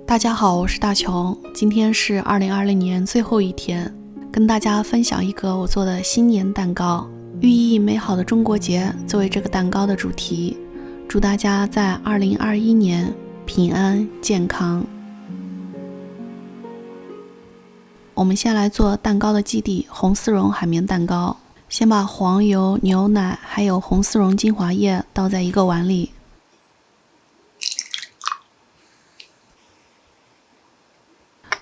大家好，我是大琼，今天是2020年最后一天，跟大家分享一个我做的新年蛋糕，寓意美好的中国节作为这个蛋糕的主题，祝大家在2021年平安健康。我们先来做蛋糕的基底红丝绒海绵蛋糕，先把黄油、牛奶还有红丝绒精华液倒在一个碗里。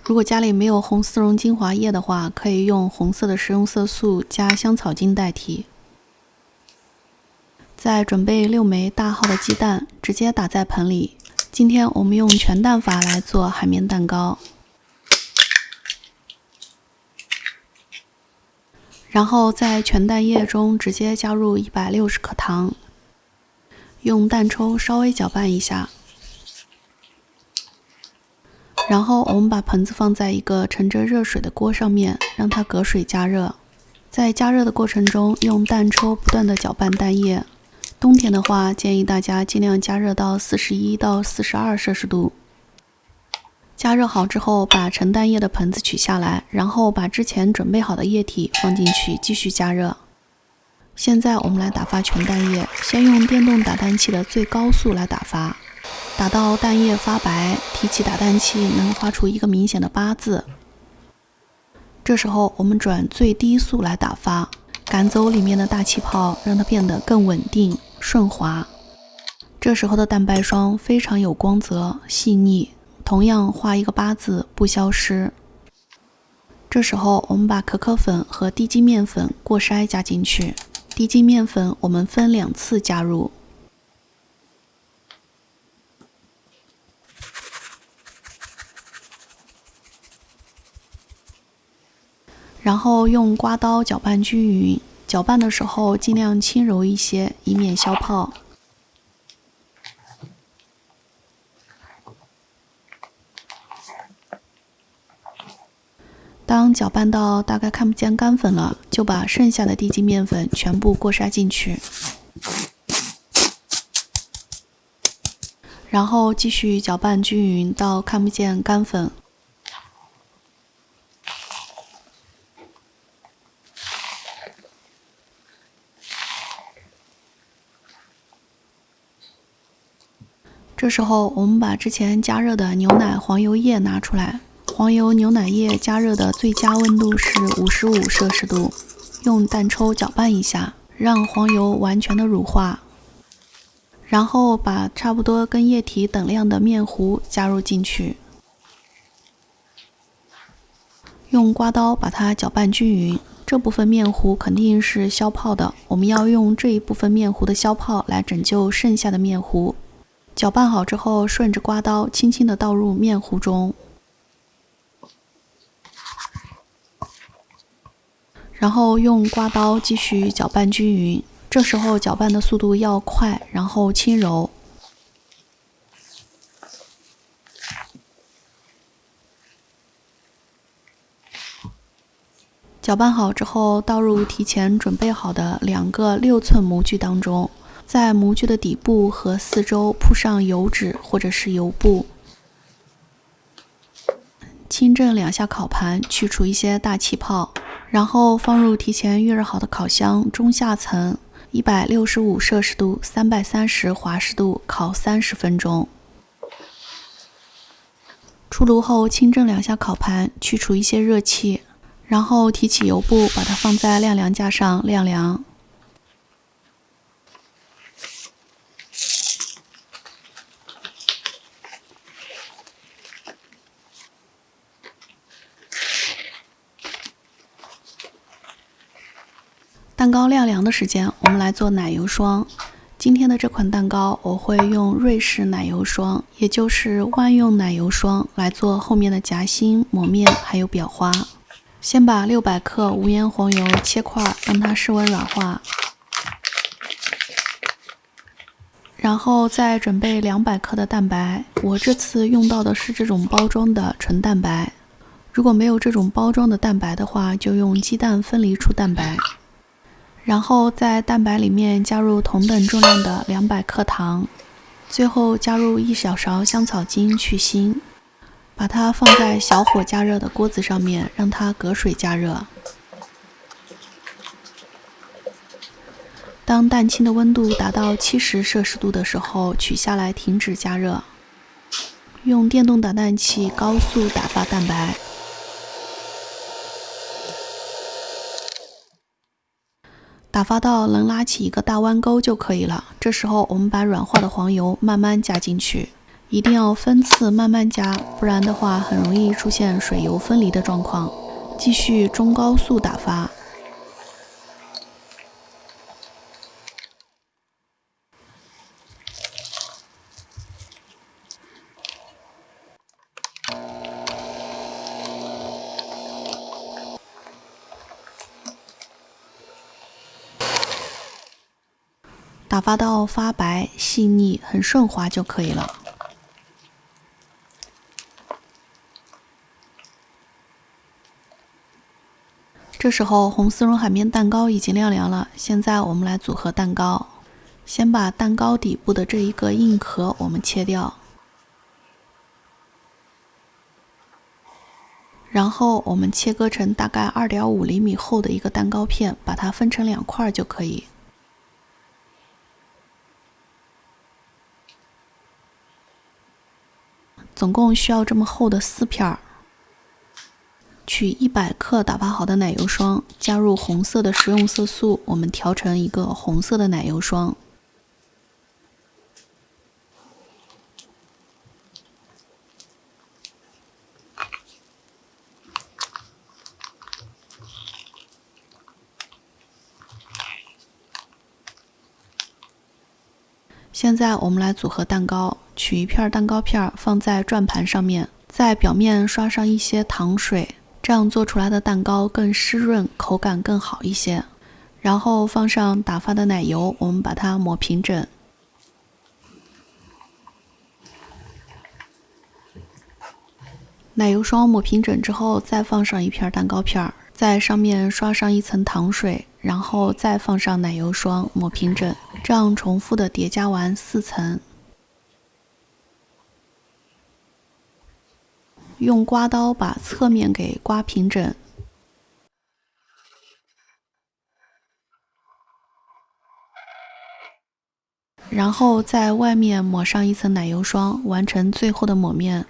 如果家里没有红丝绒精华液的话，可以用红色的食用色素加香草精代替。再准备6枚大号的鸡蛋，直接打在盆里。今天我们用全蛋法来做海绵蛋糕。然后在全蛋液中直接加入160克糖，用蛋抽稍微搅拌一下。然后我们把盆子放在一个盛着热水的锅上面，让它隔水加热。在加热的过程中，用蛋抽不断的搅拌蛋液。冬天的话，建议大家尽量加热到41到42摄氏度。加热好之后，把盛蛋液的盆子取下来，然后把之前准备好的液体放进去，继续加热。现在我们来打发全蛋液，先用电动打蛋器的最高速来打发。打到蛋液发白，提起打蛋器能发出一个明显的8字。这时候我们转最低速来打发，赶走里面的大气泡，让它变得更稳定顺滑。这时候的蛋白霜非常有光泽细腻，同样画一个8字不消失。这时候我们把可可粉和低筋面粉过筛加进去，低筋面粉我们分2次加入。然后用刮刀搅拌均匀，搅拌的时候尽量轻柔一些，以免消泡。当搅拌到大概看不见干粉了，就把剩下的低筋面粉全部过筛进去，然后继续搅拌均匀到看不见干粉。这时候我们把之前加热的牛奶黄油液拿出来，黄油牛奶液加热的最佳温度是55摄氏度，用蛋抽搅拌一下，让黄油完全的乳化。然后把差不多跟液体等量的面糊加入进去，用刮刀把它搅拌均匀。这部分面糊肯定是消泡的，我们要用这一部分面糊的消泡来拯救剩下的面糊。搅拌好之后，顺着刮刀轻轻地倒入面糊中，然后用刮刀继续搅拌均匀。这时候搅拌的速度要快，然后轻柔。搅拌好之后，倒入提前准备好的2个6寸模具当中。在模具的底部和四周铺上油纸或者是油布，轻震2下烤盘，去除一些大气泡，然后放入提前预热好的烤箱中下层165摄氏度330华氏度烤30分钟。出炉后轻震2下烤盘，去除一些热气，然后提起油布，把它放在晾凉架上晾凉。蛋糕晾凉的时间，我们来做奶油霜。今天的这款蛋糕我会用瑞士奶油霜，也就是万用奶油霜来做后面的夹心、抹面还有裱花。先把600克无盐黄油切块，让它室温软化。然后再准备200克的蛋白，我这次用到的是这种包装的纯蛋白。如果没有这种包装的蛋白的话，就用鸡蛋分离出蛋白。然后在蛋白里面加入同等重量的200克糖，最后加入1小勺香草精去腥。把它放在小火加热的锅子上面，让它隔水加热。当蛋清的温度达到70摄氏度的时候，取下来停止加热。用电动打蛋器高速打发蛋白。打发到能拉起一个大弯钩就可以了。这时候我们把软化的黄油慢慢加进去，一定要分次慢慢加，不然的话很容易出现水油分离的状况。继续中高速打发。打发到发白、细腻、很顺滑就可以了。这时候红丝绒海绵蛋糕已经晾凉了，现在我们来组合蛋糕。先把蛋糕底部的这一个硬壳我们切掉，然后我们切割成大概2.5厘米厚的一个蛋糕片，把它分成2块就可以。总共需要这么厚的4片。取100克打发好的奶油霜，加入红色的食用色素，我们调成一个红色的奶油霜。现在我们来组合蛋糕，取一片蛋糕片放在转盘上面，在表面刷上一些糖水，这样做出来的蛋糕更湿润，口感更好一些。然后放上打发的奶油，我们把它抹平整。奶油霜抹平整之后，再放上一片蛋糕片，在上面刷上一层糖水，然后再放上奶油霜抹平整，这样重复的叠加完4层。用刮刀把侧面给刮平整。然后在外面抹上一层奶油霜，完成最后的抹面。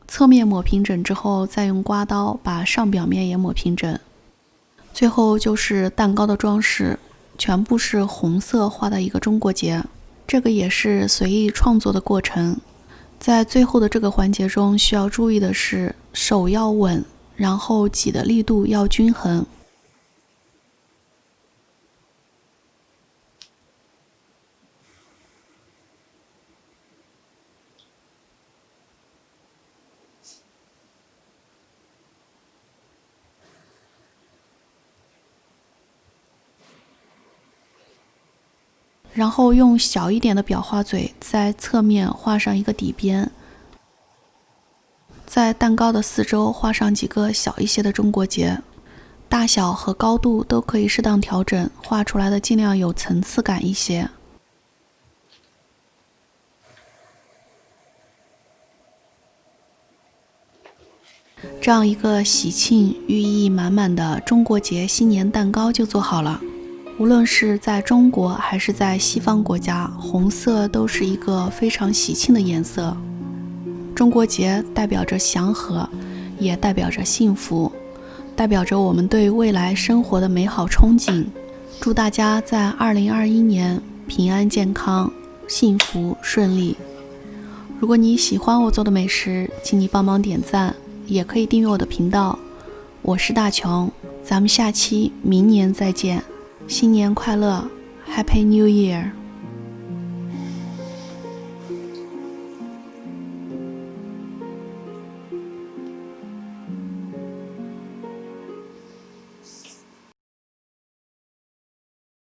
侧面抹平整之后，再用刮刀把上表面也抹平整。最后就是蛋糕的装饰，全部是红色画的一个中国结，这个也是随意创作的过程。在最后的这个环节中，需要注意的是手要稳，然后挤的力度要均衡。然后用小一点的裱花嘴在侧面画上一个底边，在蛋糕的四周画上几个小一些的中国结，大小和高度都可以适当调整，画出来的尽量有层次感一些。这样一个喜庆寓意满满的中国结新年蛋糕就做好了。无论是在中国还是在西方国家，红色都是一个非常喜庆的颜色。中国结代表着祥和，也代表着幸福，代表着我们对未来生活的美好憧憬。祝大家在2021年平安健康、幸福顺利。如果你喜欢我做的美食，请你帮忙点赞，也可以订阅我的频道。我是大琼，咱们下期明年再见。新年快乐 ，Happy New Year！